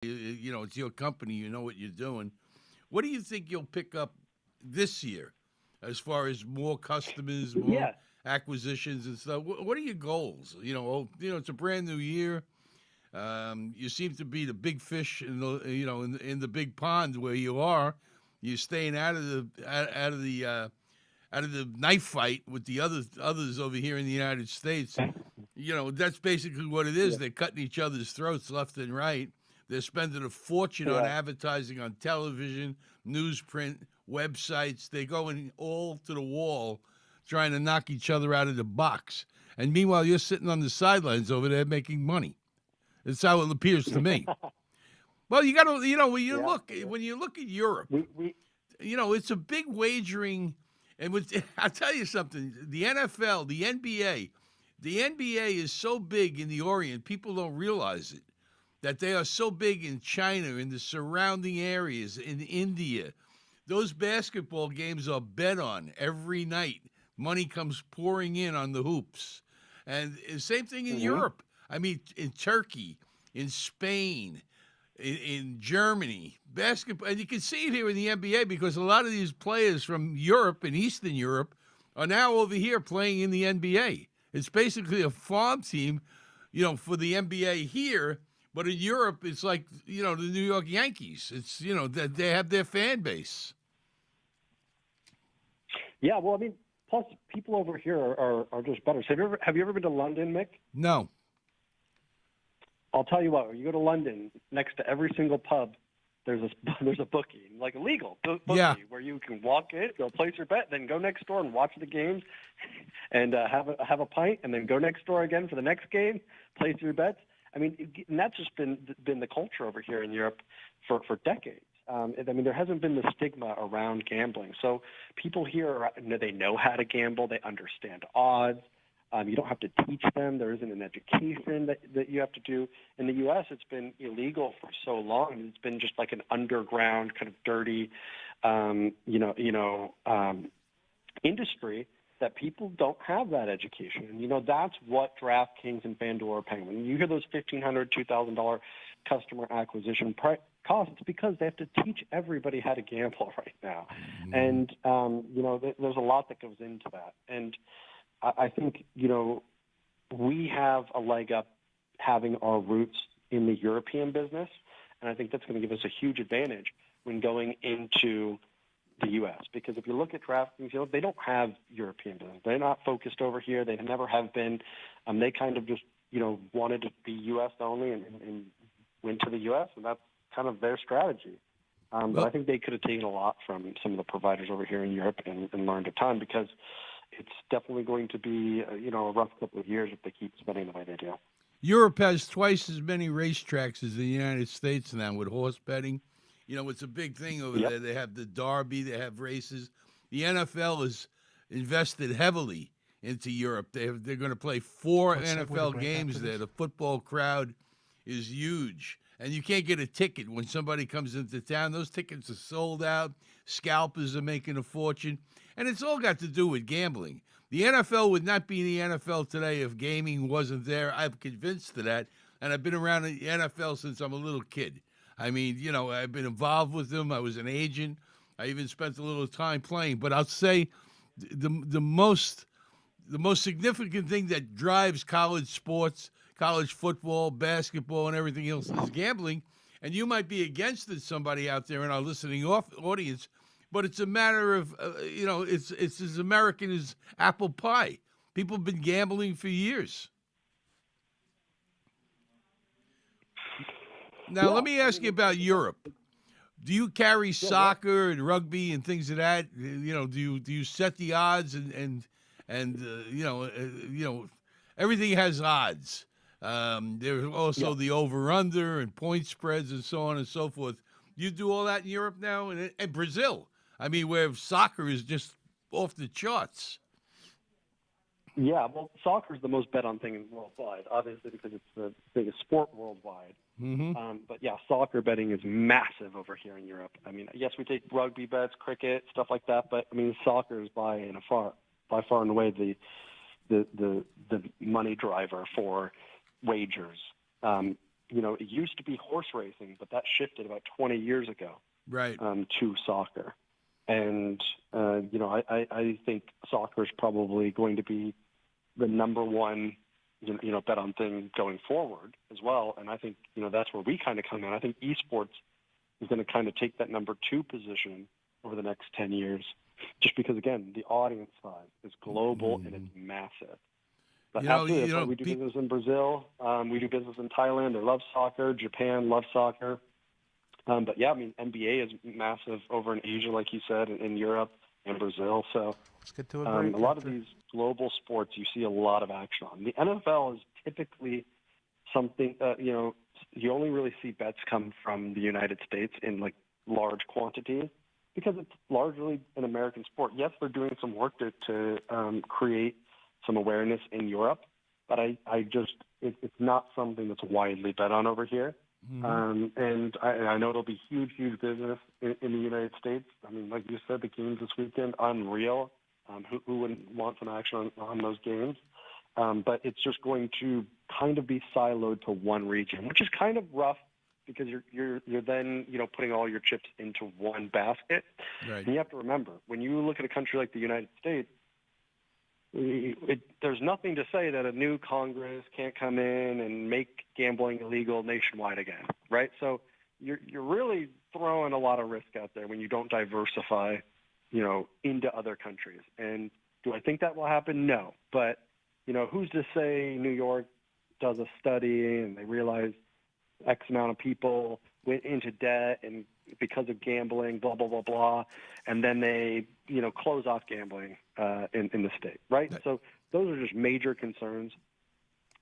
It's your company. You know what you're doing. What do you think you'll pick up this year, as far as more customers, more Yeah. acquisitions and stuff? What are your goals? It's a brand new year. You seem to be the big fish in the big pond where you are. You're staying out of the knife fight with the others over here in the United States. That's basically what it is. Yeah. They're cutting each other's throats left and right. They're spending a fortune on Yeah. advertising on television, newsprint, websites. They're going all to the wall trying to knock each other out of the box. And meanwhile, you're sitting on the sidelines over there making money. That's how it appears to me. Well, you got to, Yeah. when you look at Europe, We it's a big wagering. And I'll tell you something: the NFL, the NBA is so big in the Orient. People don't realize it, that they are so big in China, in the surrounding areas, in India. Those basketball games are bet on every night. Money comes pouring in on the hoops. And same thing in hmm Europe. I mean, in Turkey, in Spain, in Germany, basketball. And you can see it here in the NBA because a lot of these players from Europe and Eastern Europe are now over here playing in the NBA. It's basically a farm team, for the NBA here. But in Europe, it's like, the New York Yankees. It's, that they have their fan base. Yeah. Well, I mean, plus people over here are just better. So have you ever been to London, Mick? No. I'll tell you what. When you go to London, next to every single pub, there's a there's a bookie, like a legal Yeah. bookie, where you can walk in, go place your bet, then go next door and watch the games, and have a pint, and then go next door again for the next game, place your bets. I mean, and that's just been the culture over here in Europe for decades. I mean, there hasn't been the stigma around gambling. So people here, they know how to gamble. They understand odds. You don't have to teach them. There isn't an education that you have to do. In the U.S., it's been illegal for so long. It's been just like an underground, kind of dirty, industry that people don't have that education. And, that's what DraftKings and FanDuel are paying. When you hear those $1,500, $2,000 customer acquisition costs, it's because they have to teach everybody how to gamble right now. And, there's a lot that goes into that. And I think, we have a leg up having our roots in the European business, and I think that's going to give us a huge advantage when going into the U.S. Because if you look at DraftKings, they don't have European business. They're not focused over here. They never have been. They kind of just, wanted to be U.S. only and went to the U.S., and that's kind of their strategy. But I think they could have taken a lot from some of the providers over here in Europe and learned a ton, because it's definitely going to be, a rough couple of years if they keep spending the way they do. Europe has twice as many racetracks as the United States now with horse betting. It's a big thing over Yep. there. They have the Derby, they have races. The NFL is invested heavily into Europe. They're going to play four What segue to NFL break after games there. this? The football crowd is huge. And you can't get a ticket when somebody comes into town. Those tickets are sold out. Scalpers are making a fortune. And it's all got to do with gambling. The NFL would not be the NFL today if gaming wasn't there. I'm convinced of that. And I've been around the NFL since I'm a little kid. I mean, I've been involved with them. I was an agent. I even spent a little time playing. But I'll say the most significant thing that drives college sports, college football, basketball, and everything else is gambling. And you might be against it, somebody out there in our listening audience, but it's a matter of it's as American as apple pie. People have been gambling for years. Now, let Yeah, me I ask mean, you about Europe. Do you carry yeah, go ahead. soccer and rugby and things of that? Do you set the odds and everything has odds. There's Yeah. also the over under and point spreads and so on and so forth. You do all that in Europe now and Brazil. I mean, where soccer is just off the charts. Yeah, well, soccer is the most bet on thing worldwide, obviously, because it's the biggest sport worldwide. Mm-hmm. But yeah, soccer betting is massive over here in Europe. I mean, yes, we take rugby bets, cricket, stuff like that, but I mean, soccer is by far and away the money driver for wagers. it used to be horse racing, but that shifted about 20 years ago Right. to soccer. And, I think soccer is probably going to be the number one, bet on thing going forward as well. And I think, that's where we kind of come in. I think esports is going to kind of take that number 2 position over the next 10 years, just because, again, the audience size is global and it's massive. But absolutely, that's why we do business in Brazil. We do business in Thailand. They love soccer. Japan loves soccer. But yeah, I mean, NBA is massive over in Asia, like you said, in Europe and Brazil. So let's get to a lot of these global sports, you see a lot of action on. The NFL is typically something, you only really see bets come from the United States in like large quantities because it's largely an American sport. Yes, they're doing some work to create some awareness in Europe, but it's not something that's widely bet on over here. Mm-hmm. And I know it'll be huge business in the United States. I mean, like you said, the games this weekend, unreal. Who wouldn't want some action on those games? But it's just going to kind of be siloed to one region, which is kind of rough because you're then putting all your chips into one basket. Right. And you have to remember, when you look at a country like the United States, there's nothing to say that a new Congress can't come in and make gambling illegal nationwide again, right? So you're really throwing a lot of risk out there when you don't diversify, into other countries. And do I think that will happen? No. But, who's to say New York does a study and they realize X amount of people went into debt and because of gambling, blah, blah, blah, blah, and then they, close off gambling in the state, right? So those are just major concerns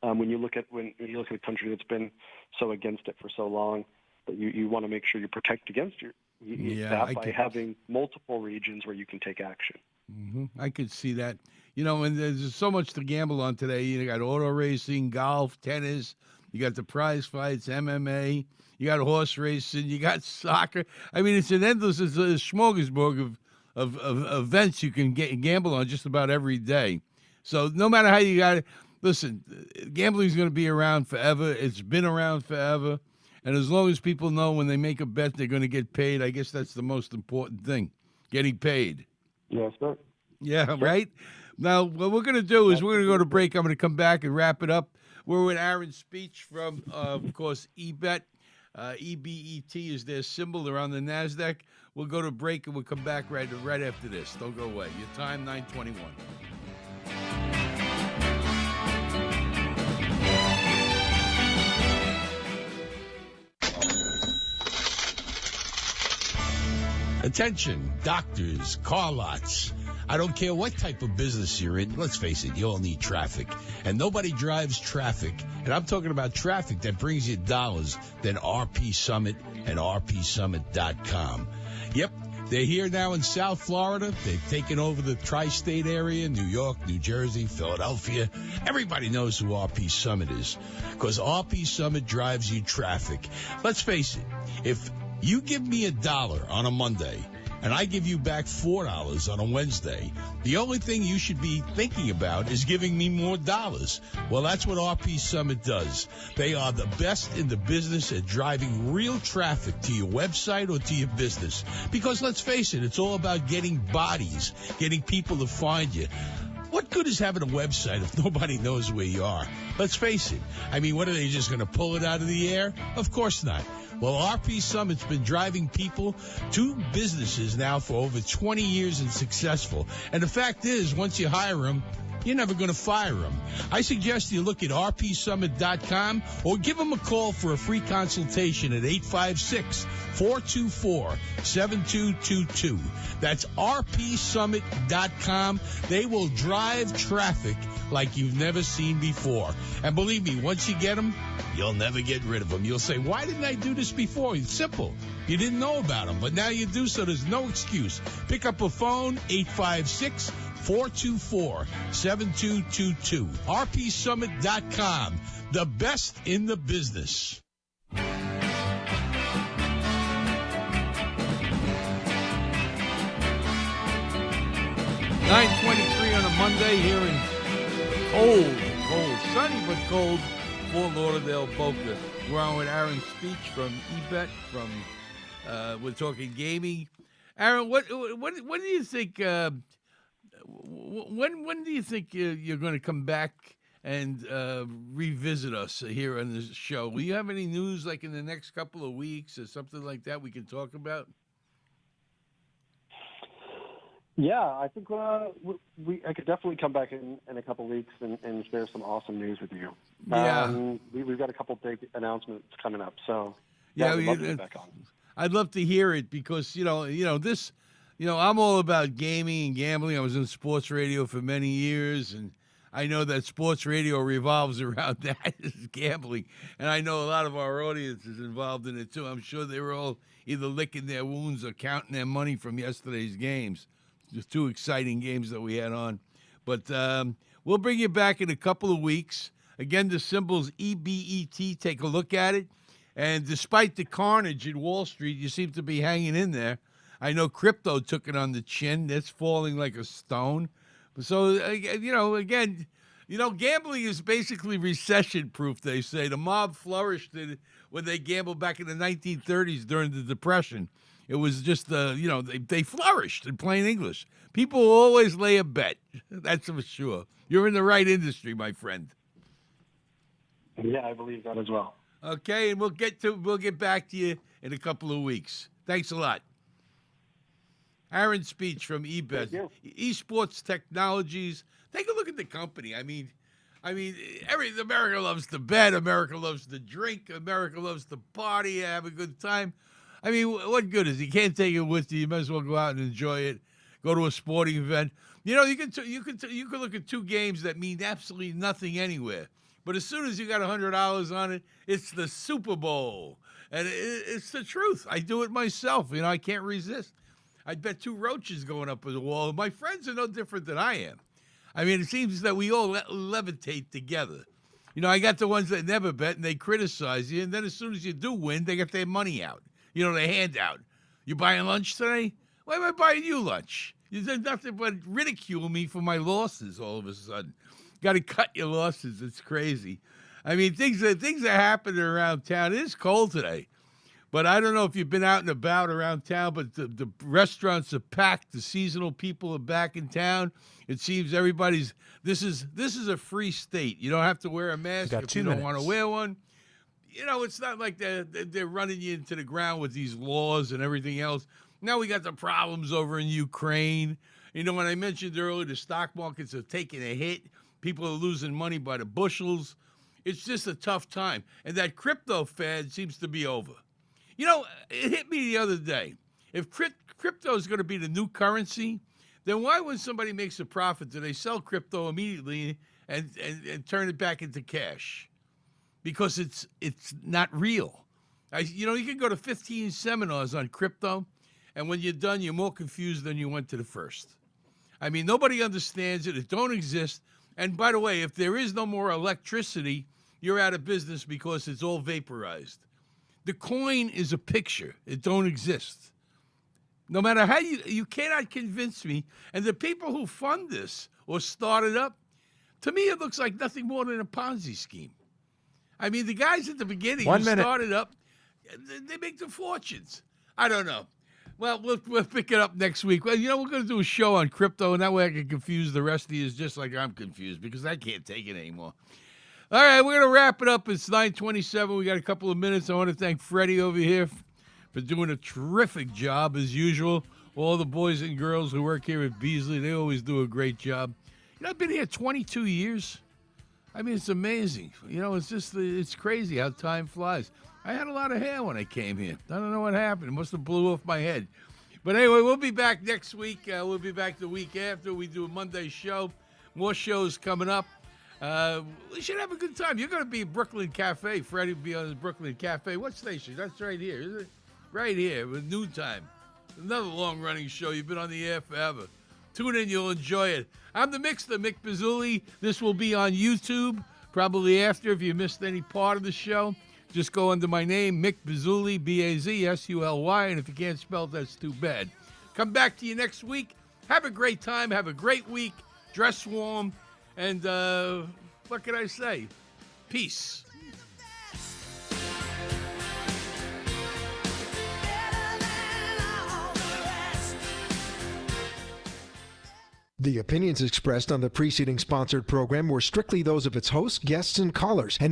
when you look at a country that's been so against it for so long. But you want to make sure you protect against that by having multiple regions where you can take action. Mm-hmm. I could see that. And there's so much to gamble on today. You got auto racing, golf, tennis. You got the prize fights, MMA. You got horse racing. You got soccer. I mean, it's a smorgasbord of events you can gamble on just about every day. So no matter how you got it, listen, gambling's going to be around forever. It's been around forever. And as long as people know when they make a bet they're going to get paid, I guess that's the most important thing, getting paid. Yes, sir. Yeah, sure. Right? Now, what we're going to do is we're going to go to break. I'm going to come back and wrap it up. We're with Aaron Speech from, of course, eBet. EBET is their symbol. They're on the NASDAQ. We'll go to break, and we'll come back right after this. Don't go away. Your time, 9:21. Attention, doctors, car lots. I don't care what type of business you're in. Let's face it, you all need traffic. And nobody drives traffic. And I'm talking about traffic that brings you dollars than RP Summit and rpsummit.com. Yep, they're here now in South Florida. They've taken over the tri-state area, New York, New Jersey, Philadelphia. Everybody knows who RP Summit is because RP Summit drives you traffic. Let's face it, if you give me $1 on a Monday and I give you back $4 on a Wednesday, the only thing you should be thinking about is giving me more dollars. Well, that's what RP Summit does. They are the best in the business at driving real traffic to your website or to your business. Because let's face it, it's all about getting bodies, getting people to find you. What good is having a website if nobody knows where you are? Let's face it. I mean, what are they just going to pull it out of the air? Of course not. Well, RP Summit's been driving people to businesses now for over 20 years and successful. And the fact is, once you hire them, you're never going to fire them. I suggest you look at rpsummit.com or give them a call for a free consultation at 856-424-7222. That's rpsummit.com. They will drive traffic like you've never seen before. And believe me, once you get them, you'll never get rid of them. You'll say, why didn't I do this before? It's simple. You didn't know about them, but now you do, so there's no excuse. Pick up a phone, 856-424-7222. rpsummit.com, the best in the business. 9:23 on a Monday here in cold, sunny but cold Fort Lauderdale, Boca. We're on with Aaron Speech from eBet. We're talking gaming. Aaron, what do you think? When do you think you're going to come back and revisit us here on this show? Will you have any news like in the next couple of weeks or something like that we can talk about? Yeah, I think I could definitely come back in a couple of weeks and share some awesome news with you. Yeah. We've got a couple big announcements coming up, so yeah, we'd love to get back on. I'd love to hear it because I'm all about gaming and gambling. I was in sports radio for many years, and I know that sports radio revolves around that is gambling, and I know a lot of our audience is involved in it too. I'm sure they were all either licking their wounds or counting their money from yesterday's games. Just two exciting games that we had on. But we'll bring you back in a couple of weeks. Again, the symbol's EBET. Take a look at it. And despite the carnage in Wall Street, you seem to be hanging in there. I know crypto took it on the chin. That's falling like a stone. So, again, gambling is basically recession-proof, they say. The mob flourished when they gambled back in the 1930s during the Depression. It was just, they flourished in plain English. People will always lay a bet. That's for sure. You're in the right industry, my friend. Yeah, I believe that as well. Okay, and we'll get back to you in a couple of weeks. Thanks a lot. Aaron Speech from eBet, Esports Technologies. Take a look at the company. I mean, America loves to bet. America loves to drink. America loves to party, have a good time. I mean, what good is it? You can't take it with you. You might as well go out and enjoy it. Go to a sporting event. You can look at two games that mean absolutely nothing anywhere. But as soon as you got $100 on it, it's the Super Bowl, and it's the truth. I do it myself. I can't resist. I bet two roaches going up the wall. My friends are no different than I am. I mean, it seems that we all levitate together. I got the ones that never bet, and they criticize you, and then as soon as you do win, they get their money out. They hand out. You buying lunch today? Why am I buying you lunch? You did nothing but ridicule me for my losses all of a sudden. Got to cut your losses. It's crazy. I mean, things are happening around town. It is cold today. But I don't know if you've been out and about around town, but the restaurants are packed. The seasonal people are back in town. It seems this is a free state. You don't have to wear a mask if you don't want to wear one. It's not like they're running you into the ground with these laws and everything else. Now we got the problems over in Ukraine. When I mentioned earlier, the stock markets are taking a hit. People are losing money by the bushels. It's just a tough time. And that crypto fad seems to be over. It hit me the other day. If crypto is going to be the new currency, then why when somebody makes a profit do they sell crypto immediately and turn it back into cash? Because it's not real. You can go to 15 seminars on crypto, and when you're done, you're more confused than you went to the first. I mean, nobody understands it. It don't exist. And by the way, if there is no more electricity, you're out of business because it's all vaporized. The coin is a picture. It don't exist. No matter how you cannot convince me. And the people who fund this or start it up, to me, it looks like nothing more than a Ponzi scheme. I mean, the guys at the beginning who started up, they make the fortunes. I don't know. Well, we'll pick it up next week. Well, we're going to do a show on crypto, and that way I can confuse the rest of you just like I'm confused because I can't take it anymore. All right, we're going to wrap it up. It's 9:27. We got a couple of minutes. I want to thank Freddie over here for doing a terrific job as usual. All the boys and girls who work here at Bazuly, they always do a great job. I've been here 22 years. I mean, it's amazing. It's crazy how time flies. I had a lot of hair when I came here. I don't know what happened. It must have blew off my head. But anyway, we'll be back next week. We'll be back the week after. We do a Monday show. More shows coming up. We should have a good time. You're going to be at Brooklyn Cafe. Freddie will be on the Brooklyn Cafe. What station? That's right here, isn't it? Right here with noontime. Another long-running show. You've been on the air forever. Tune in. You'll enjoy it. I'm the Mixer, Mick Bazuly. This will be on YouTube probably after if you missed any part of the show. Just go under my name, Mick Bazuly, Bazuly, and if you can't spell it, that's too bad. Come back to you next week. Have a great time. Have a great week. Dress warm. And what can I say? Peace. The opinions expressed on the preceding sponsored program were strictly those of its hosts, guests, and callers, and not